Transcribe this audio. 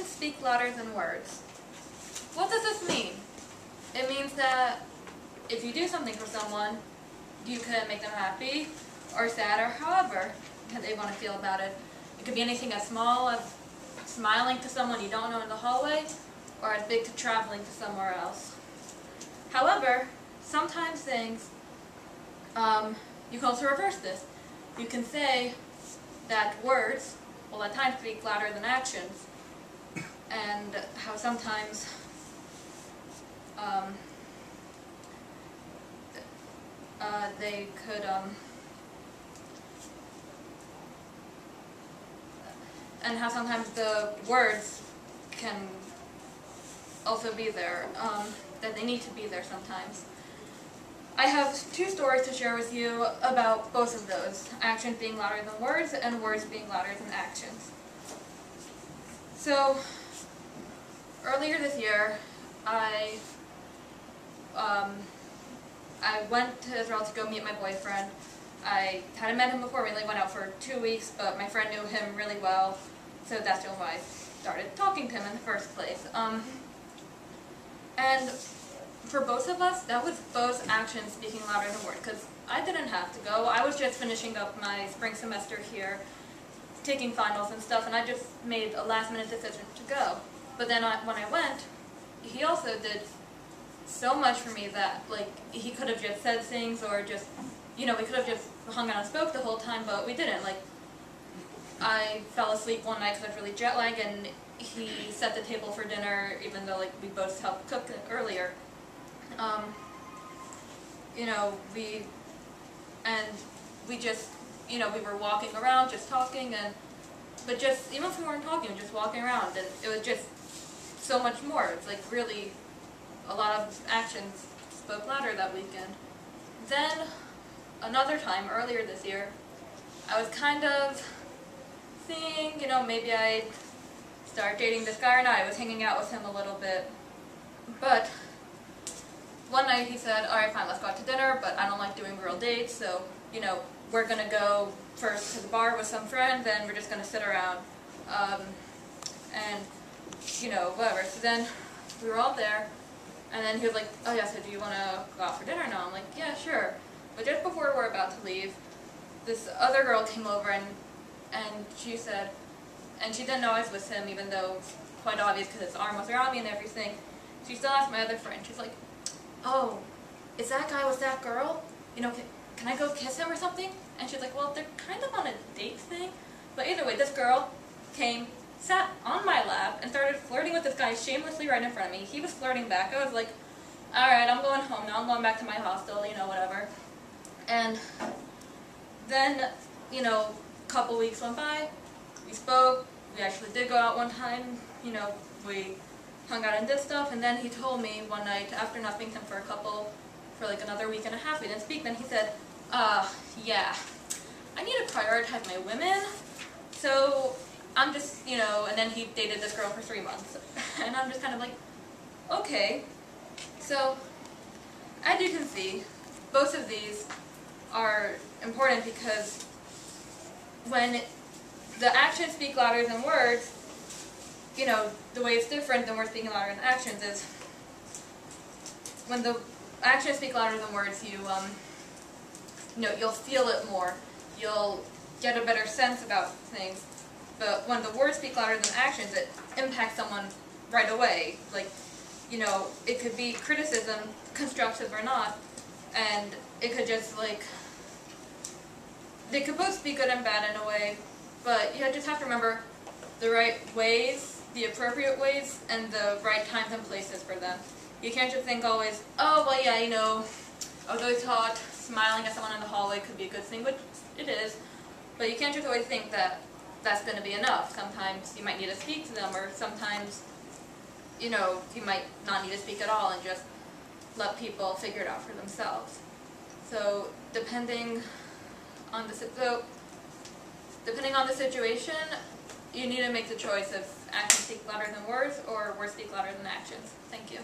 Actions speak louder than words. What does this mean? It means that if you do something for someone, you can make them happy or sad or however they want to feel about it. It could be anything as small as smiling to someone you don't know in the hallway, or as big to traveling to somewhere else. However, sometimes things, you can also reverse this. You can say that words will at times speak louder than actions, and how sometimes they could and how sometimes the words can also be there, that they need to be there sometimes. I have two stories to share with you about both of those, actions being louder than words and words being louder than actions. So, earlier this year, I went to Israel to go meet my boyfriend. I hadn't met him before, we only went out for 2 weeks, but my friend knew him really well, so that's the only why I started talking to him in the first place. And for both of us, that was both actions speaking louder than words, because I didn't have to go. I was just finishing up my spring semester here, taking finals and stuff, and I just made a last-minute decision to go. But then when I went, he also did so much for me that, like, he could have just said things, or just, you know, we could have just hung out and spoke the whole time, but we didn't. Like, I fell asleep one night because I was really jet lagged, and he set the table for dinner, even though, like, we both helped cook it earlier. You know, we just, you know, we were walking around, just talking, but just, even if we weren't talking, we were just walking around, and it was just so much more. It's like really, a lot of actions spoke louder that weekend. Then, another time, earlier this year, I was kind of seeing, you know, maybe I'd start dating this guy or not. I was hanging out with him a little bit, but one night he said, alright fine, let's go out to dinner, but I don't like doing real dates, so, you know, we're going to go first to the bar with some friends, and we're just going to sit around, and, you know, whatever. So then, we were all there, and then he was like, oh yeah, so do you want to go out for dinner now? I'm like, yeah, sure. But just before we're about to leave, this other girl came over, and she said, and she didn't know I was with him, even though it was quite obvious because his arm was around me and everything. She still asked my other friend, she's like, oh, is that guy with that girl? You know, can I go kiss him or something? And she's like, well, they're kind of on a date thing. But either way, this girl came, sat on my lap, and started flirting with this guy shamelessly right in front of me. He was flirting back. I was like, alright, I'm going home now. I'm going back to my hostel, you know, whatever. And then, you know, a couple weeks went by. We spoke. We actually did go out one time. You know, we hung out and did stuff, and then he told me one night, after not speaking to him for like another week and a half, we didn't speak, then he said, yeah, I need to prioritize my women, so I'm just, you know, and then he dated this girl for 3 months, and I'm just kind of like, okay. So, as you can see, both of these are important because when the actions speak louder than words, you know, the way it's different than words speaking louder than actions is when the actions speak louder than words, you know, you'll feel it more. You'll get a better sense about things. But when the words speak louder than actions, it impacts someone right away. Like, you know, it could be criticism, constructive or not, and it could just, like, they could both be good and bad in a way, but you just have to remember the right ways, the appropriate ways, and the right times and places for them. You can't just think always, oh, well, yeah, you know, I was always taught smiling at someone in the hallway could be a good thing, which it is, but you can't just always think that that's going to be enough. Sometimes you might need to speak to them, or sometimes, you know, you might not need to speak at all and just let people figure it out for themselves. So, depending on the situation, you need to make the choice of actions speak louder than words or words speak louder than actions. Thank you.